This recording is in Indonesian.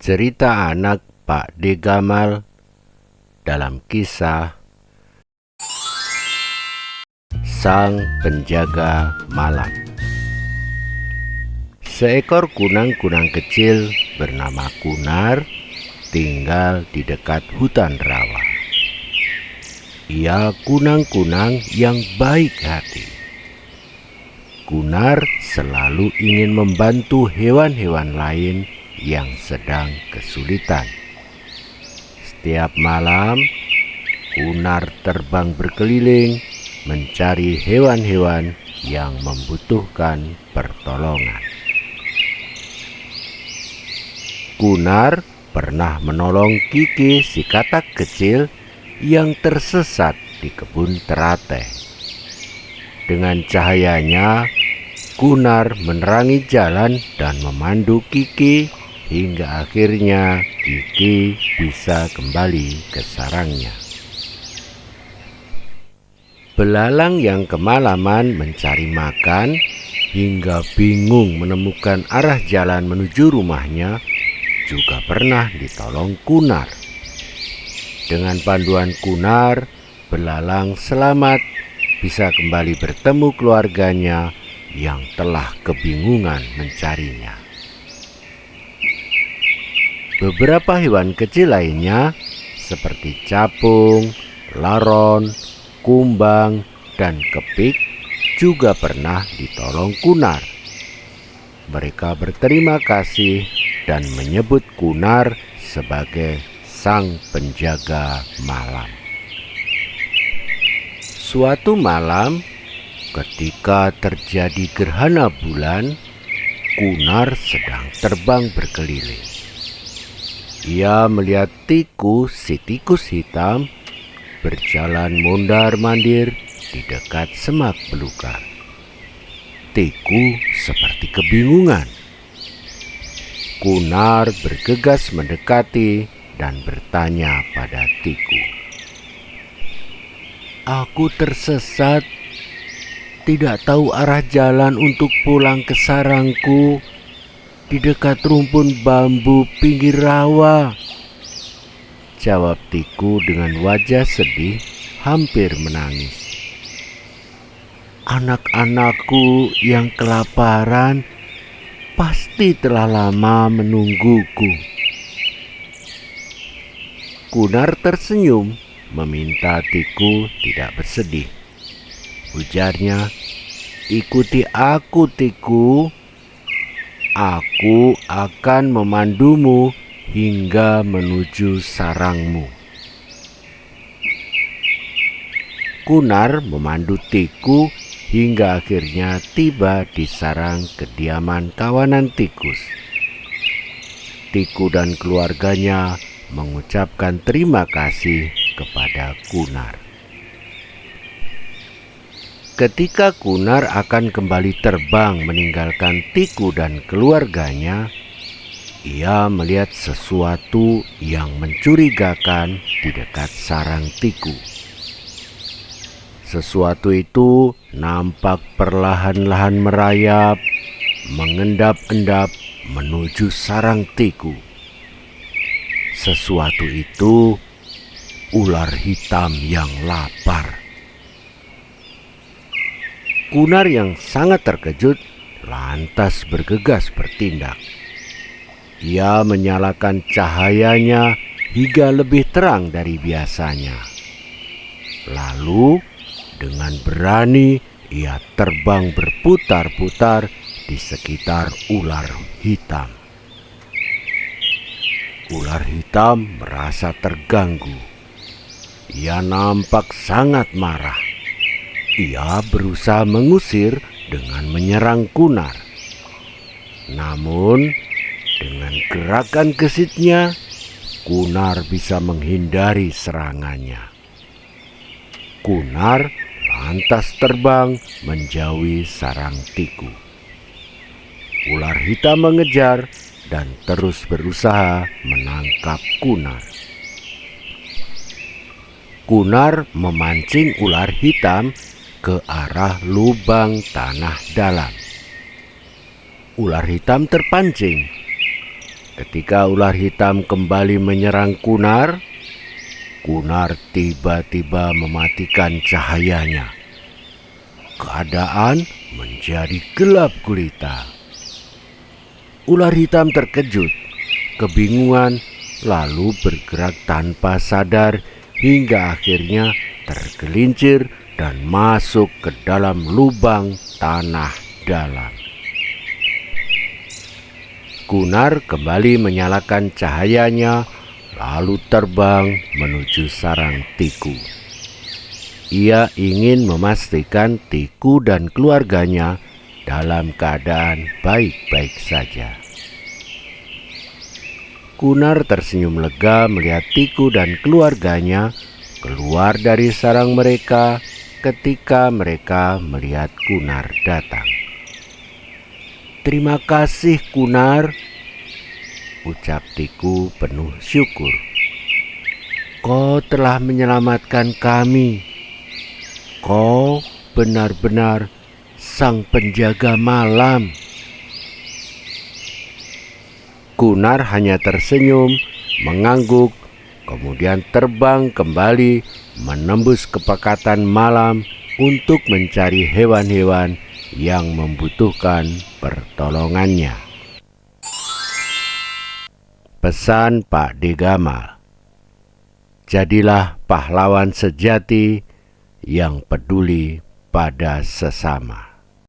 Cerita anak Pak D. Gamal dalam kisah Sang Penjaga Malam. Seekor kunang-kunang kecil bernama Kunar tinggal di dekat hutan rawa. Ia kunang-kunang yang baik hati. Kunar selalu ingin membantu hewan-hewan lain yang sedang kesulitan. Setiap malam, Kunar terbang berkeliling mencari hewan-hewan yang membutuhkan pertolongan. Kunar pernah menolong Kiki si katak kecil yang tersesat di kebun teratai. Dengan cahayanya, Kunar menerangi jalan dan memandu Kiki hingga akhirnya Kiki bisa kembali ke sarangnya. Belalang yang kemalaman mencari makan hingga bingung menemukan arah jalan menuju rumahnya juga pernah ditolong Kunar. Dengan panduan Kunar, belalang selamat bisa kembali bertemu keluarganya yang telah kebingungan mencarinya. Beberapa hewan kecil lainnya seperti capung, laron, kumbang, dan kepik juga pernah ditolong Kunar. Mereka berterima kasih dan menyebut Kunar sebagai Sang Penjaga Malam. Suatu malam, ketika terjadi gerhana bulan, Kunar sedang terbang berkeliling. Ia melihat tikus si tikus hitam berjalan mondar-mandir di dekat semak belukar. Tikus seperti kebingungan. Kunar bergegas mendekati dan bertanya pada tikus, "Aku tersesat, tidak tahu arah jalan untuk pulang ke sarangku di dekat rumpun bambu pinggir rawa," jawab tikus dengan wajah sedih, hampir menangis. "Anak-anakku yang kelaparan pasti telah lama menungguku." Kunar tersenyum meminta tikus tidak bersedih. Ujarnya, "Ikuti aku, tikus. Aku akan memandumu hingga menuju sarangmu." Kunar memandu tikus hingga akhirnya tiba di sarang kediaman kawanan tikus. Tikus dan keluarganya mengucapkan terima kasih kepada Kunar. Ketika Kunar akan kembali terbang meninggalkan tikus dan keluarganya, ia melihat sesuatu yang mencurigakan di dekat sarang tikus. Sesuatu itu nampak perlahan-lahan merayap, mengendap-endap menuju sarang tikus. Sesuatu itu ular hitam yang lapar. Kunar yang sangat terkejut lantas bergegas bertindak. Ia menyalakan cahayanya hingga lebih terang dari biasanya. Lalu dengan berani ia terbang berputar-putar di sekitar ular hitam. Ular hitam merasa terganggu. Ia nampak sangat marah. Ia berusaha mengusir dengan menyerang Kunar. Namun, dengan gerakan gesitnya, Kunar bisa menghindari serangannya. Kunar lantas terbang menjauhi sarang tikus. Ular hitam mengejar dan terus berusaha menangkap Kunar. Kunar memancing ular hitam ke arah lubang tanah dalam. Ular hitam terpancing. Ketika ular hitam kembali menyerang Kunar, Kunar tiba-tiba mematikan cahayanya. Keadaan menjadi gelap gulita. Ular hitam terkejut, kebingungan, lalu bergerak tanpa sadar hingga akhirnya tergelincir dan masuk ke dalam lubang tanah dalam. Kunar kembali menyalakan cahayanya, lalu terbang menuju sarang Tiku. Ia ingin memastikan Tiku dan keluarganya dalam keadaan baik-baik saja. Kunar tersenyum lega melihat Tiku dan keluarganya keluar dari sarang mereka ketika mereka melihat Kunar datang. "Terima kasih, Kunar," ucap Tiku penuh syukur. "Kau telah menyelamatkan kami. Kau benar-benar sang penjaga malam." Kunar hanya tersenyum, mengangguk, kemudian terbang kembali menembus kepekatan malam untuk mencari hewan-hewan yang membutuhkan pertolongannya. Pesan Pak D. Gamal: jadilah pahlawan sejati yang peduli pada sesama.